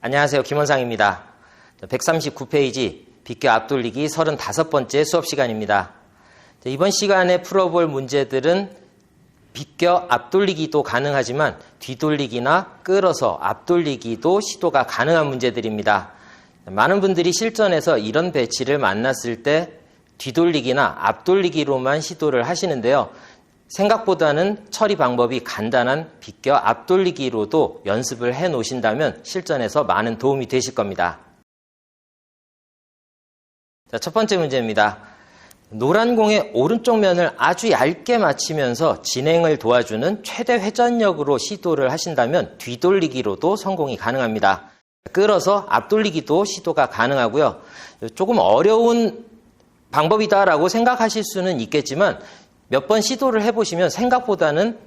안녕하세요. 김원상입니다. 139페이지 비껴 앞돌리기 35번째 수업 시간입니다. 이번 시간에 풀어볼 문제들은 비껴 앞돌리기도 가능하지만 뒤돌리기나 끌어서 앞돌리기도 시도가 가능한 문제들입니다. 많은 분들이 실전에서 이런 배치를 만났을 때 뒤돌리기나 앞돌리기로만 시도를 하시는데요. 생각보다는 처리 방법이 간단한 비껴 앞돌리기로도 연습을 해 놓으신다면 실전에서 많은 도움이 되실 겁니다. 자, 첫 번째 문제입니다. 노란 공의 오른쪽 면을 아주 얇게 맞추면서 진행을 도와주는 최대 회전력으로 시도를 하신다면 뒤돌리기로도 성공이 가능합니다. 끌어서 앞돌리기도 시도가 가능하고요. 조금 어려운 방법이다라고 생각하실 수는 있겠지만 몇 번 시도를 해보시면 생각보다는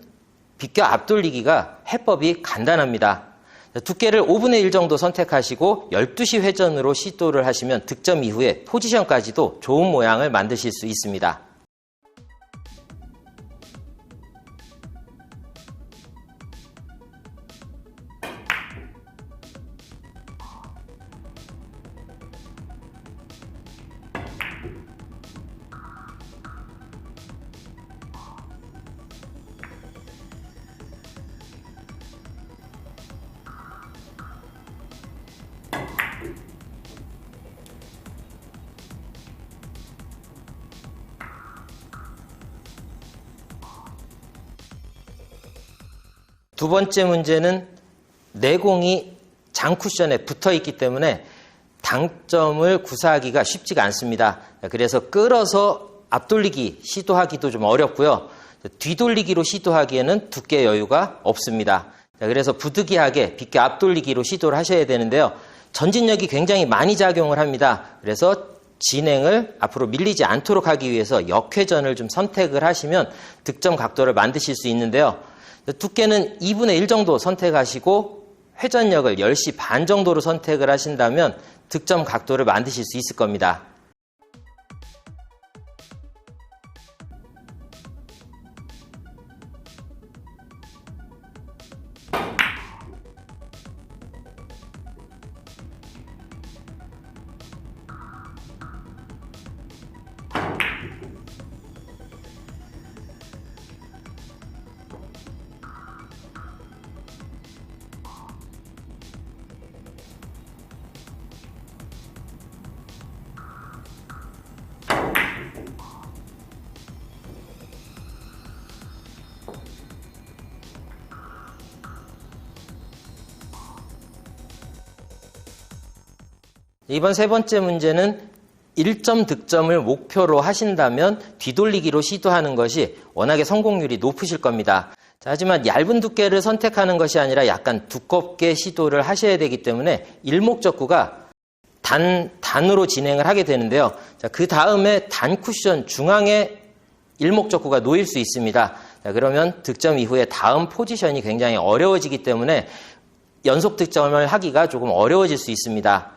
비껴 앞돌리기가 해법이 간단합니다. 두께를 5분의 1 정도 선택하시고 12시 회전으로 시도를 하시면 득점 이후에 포지션까지도 좋은 모양을 만드실 수 있습니다. 두 번째 문제는 내공이 장쿠션에 붙어 있기 때문에 당점을 구사하기가 쉽지가 않습니다. 그래서 끌어서 앞돌리기 시도하기도 좀 어렵고요. 뒤돌리기로 시도하기에는 두께 여유가 없습니다. 그래서 부득이하게 비껴 앞돌리기로 시도를 하셔야 되는데요. 전진력이 굉장히 많이 작용을 합니다. 그래서 진행을 앞으로 밀리지 않도록 하기 위해서 역회전을 좀 선택을 하시면 득점 각도를 만드실 수 있는데요. 두께는 2분의 1 정도 선택하시고 회전력을 10시 반 정도로 선택을 하신다면 득점 각도를 만드실 수 있을 겁니다. 이번 세 번째 문제는 1점 득점을 목표로 하신다면 뒤돌리기로 시도하는 것이 워낙에 성공률이 높으실 겁니다. 자, 하지만 얇은 두께를 선택하는 것이 아니라 약간 두껍게 시도를 하셔야 되기 때문에 일목적구가 단으로 진행을 하게 되는데요. 자, 그 다음에 단 쿠션 중앙에 일목적구가 놓일 수 있습니다. 자, 그러면 득점 이후에 다음 포지션이 굉장히 어려워지기 때문에 연속 득점을 하기가 조금 어려워질 수 있습니다.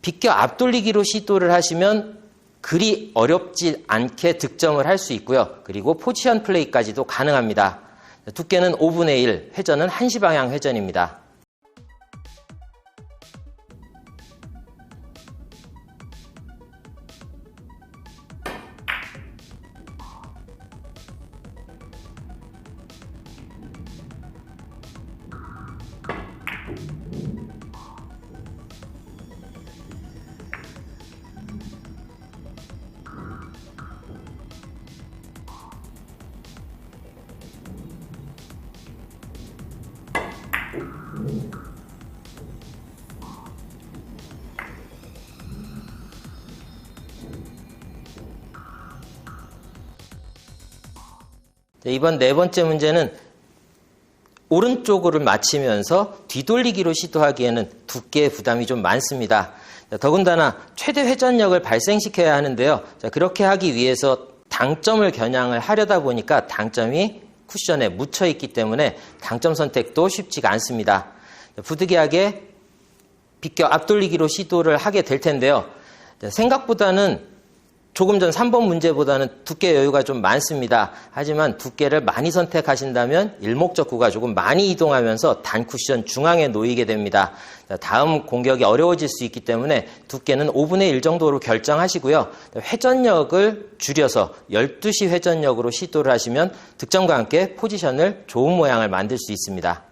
비껴 앞돌리기로 시도를 하시면 그리 어렵지 않게 득점을 할 수 있고요. 그리고 포지션 플레이까지도 가능합니다. 두께는 5분의 1, 회전은 1시 방향 회전입니다. 이번 네 번째 문제는 오른쪽으로 맞추면서 뒤돌리기로 시도하기에는 두께의 부담이 좀 많습니다. 더군다나 최대 회전력을 발생시켜야 하는데요. 그렇게 하기 위해서 당점을 겨냥을 하려다 보니까 당점이 쿠션에 묻혀 있기 때문에 당점 선택도 쉽지가 않습니다. 부득이하게 비껴 앞돌리기로 시도를 하게 될 텐데요. 생각보다는 조금 전 3번 문제보다는 두께 여유가 좀 많습니다. 하지만 두께를 많이 선택하신다면 일목적구가 조금 많이 이동하면서 단 쿠션 중앙에 놓이게 됩니다. 다음 공격이 어려워질 수 있기 때문에 두께는 5분의 1 정도로 결정하시고요. 회전력을 줄여서 12시 회전력으로 시도를 하시면 득점과 함께 포지션을 좋은 모양을 만들 수 있습니다.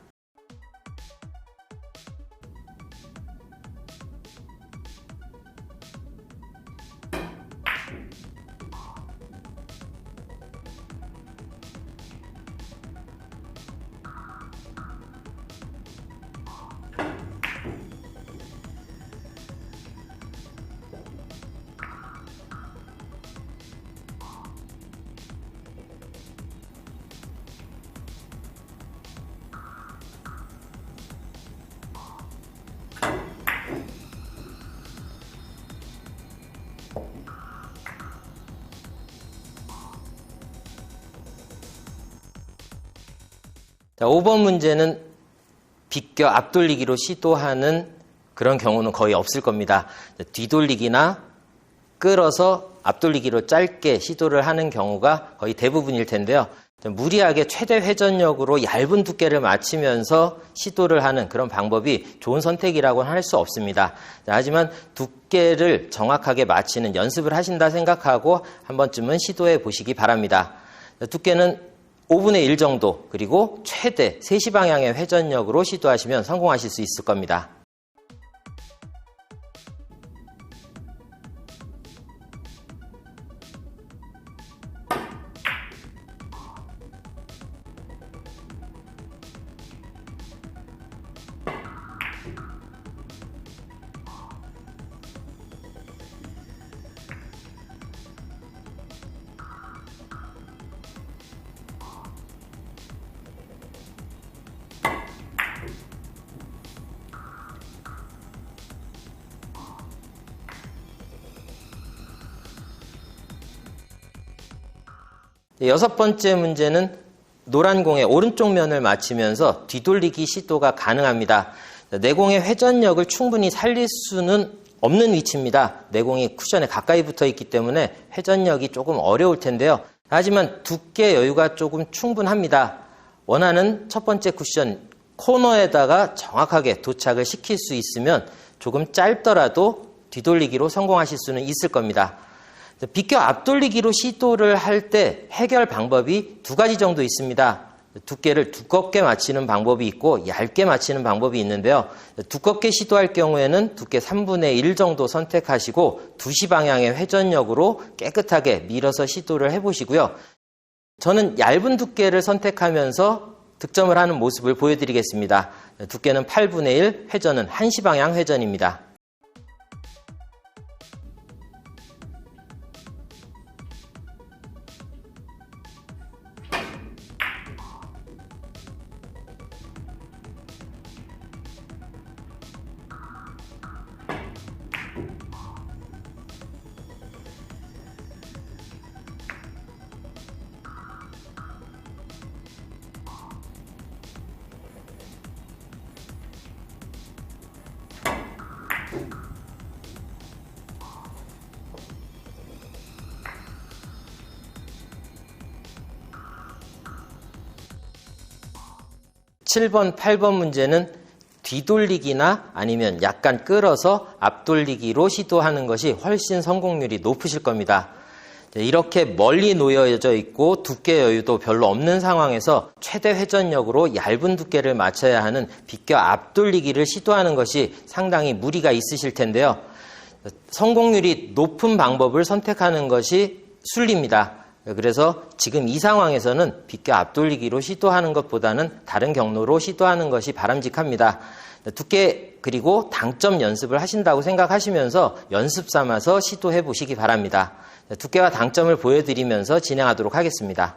자, 5번 문제는 비껴 앞돌리기로 시도하는 그런 경우는 거의 없을 겁니다. 뒤돌리기나 끌어서 앞돌리기로 짧게 시도를 하는 경우가 거의 대부분일 텐데요. 무리하게 최대 회전력으로 얇은 두께를 맞추면서 시도를 하는 그런 방법이 좋은 선택이라고는 할 수 없습니다. 하지만 두께를 정확하게 맞추는 연습을 하신다 생각하고 한 번쯤은 시도해 보시기 바랍니다. 두께는 5분의 1 정도, 그리고 최대 3시 방향의 회전력으로 시도하시면 성공하실 수 있을 겁니다. 여섯 번째 문제는 노란 공의 오른쪽 면을 맞추면서 뒤돌리기 시도가 가능합니다. 내공의 회전력을 충분히 살릴 수는 없는 위치입니다. 내공이 쿠션에 가까이 붙어 있기 때문에 회전력이 조금 어려울 텐데요. 하지만 두께 여유가 조금 충분합니다. 원하는 첫 번째 쿠션 코너에다가 정확하게 도착을 시킬 수 있으면 조금 짧더라도 뒤돌리기로 성공하실 수는 있을 겁니다. 비껴 앞돌리기로 시도를 할 때 해결 방법이 두 가지 정도 있습니다. 두께를 두껍게 맞추는 방법이 있고 얇게 맞추는 방법이 있는데요. 두껍게 시도할 경우에는 두께 3분의 1 정도 선택하시고 2시 방향의 회전력으로 깨끗하게 밀어서 시도를 해보시고요. 저는 얇은 두께를 선택하면서 득점을 하는 모습을 보여드리겠습니다. 두께는 8분의 1, 회전은 1시 방향 회전입니다. 칠 번 8번 문제는 뒤돌리기나 아니면 약간 끌어서 앞돌리기로 시도하는 것이 훨씬 성공률이 높으실 겁니다. 이렇게 멀리 놓여져 있고 두께 여유도 별로 없는 상황에서 최대 회전력으로 얇은 두께를 맞춰야 하는 비껴 앞돌리기를 시도하는 것이 상당히 무리가 있으실 텐데요. 성공률이 높은 방법을 선택하는 것이 순리입니다. 그래서 지금 이 상황에서는 비껴 앞돌리기로 시도하는 것보다는 다른 경로로 시도하는 것이 바람직합니다. 두께 그리고 당점 연습을 하신다고 생각하시면서 연습 삼아서 시도해 보시기 바랍니다. 두께와 당점을 보여드리면서 진행하도록 하겠습니다.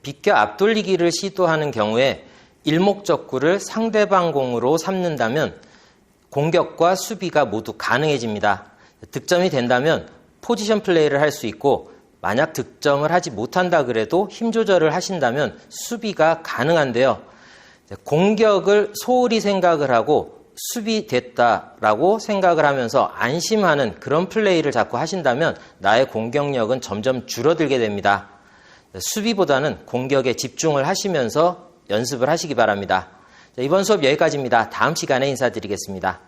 비껴 앞돌리기를 시도하는 경우에 일목적구를 상대방 공으로 삼는다면 공격과 수비가 모두 가능해집니다. 득점이 된다면 포지션 플레이를 할 수 있고, 만약 득점을 하지 못한다 그래도 힘 조절을 하신다면 수비가 가능한데요. 공격을 소홀히 생각을 하고 수비됐다라고 생각을 하면서 안심하는 그런 플레이를 자꾸 하신다면 나의 공격력은 점점 줄어들게 됩니다. 수비보다는 공격에 집중을 하시면서 연습을 하시기 바랍니다. 이번 수업 여기까지입니다. 다음 시간에 인사드리겠습니다.